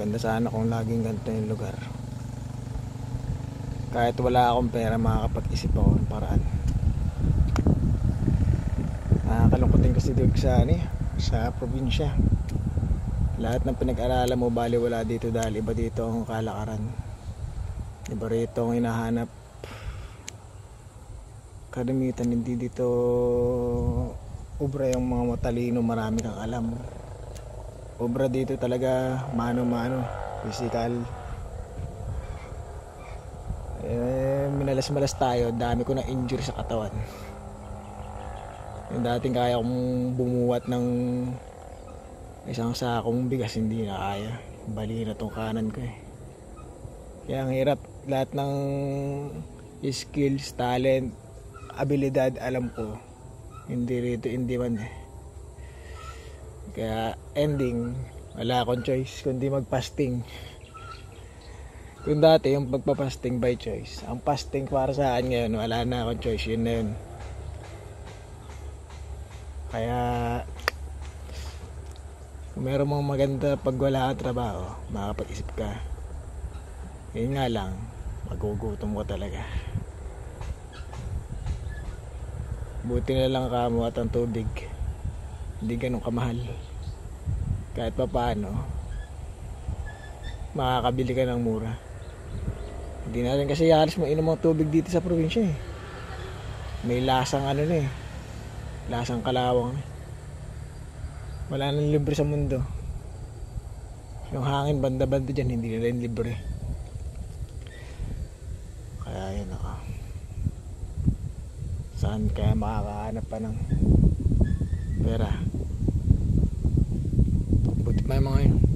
Maganda sana kung laging ganito yung lugar. Kahit wala akong pera, makakapag-isip ako ng paraan. Nakakalungkotin kasi dito sa probinsya. Lahat ng pinag-aralan mo baliwala dito dahil iba dito ang kalakaran. Iba rito ang hinahanap. Kadamitan hindi dito obra yung mga matalino, marami kang alam. Obra dito talaga mano-mano, physical. Minalas-malas tayo, dami ko na injury sa katawan. Yung dating kaya kong bumuwat ng isang sakong bigas, hindi na kaya. Bali na tong kanan ko eh. Kaya ang hirap. Lahat ng skills, talent, abilidad alam ko, hindi rito hindi man eh. Kaya ending, wala akong choice kundi mag-fasting. Kung dati yung pagpa-fasting by choice, ang fasting para sa akin ngayon, wala na akong choice, yun na yun. Kaya kung meron mong maganda pag wala kang trabaho, makapag-isip ka. Yun nga lang, magugutom ka talaga. Buti na lang kamo at ang tubig hindi ganun kamahal. Kahit pa paano makakabili ka ng mura. Hindi na rin kasi halos mainom ang tubig dito sa probinsya eh. May lasang ano na eh, lasang kalawang eh. Wala nang libre sa mundo. Yung hangin banda-banda dyan, hindi nila yung libre. Kaya yun ako. Saan kaya makakahanap pa ng pera? Buti pa yung mga yun.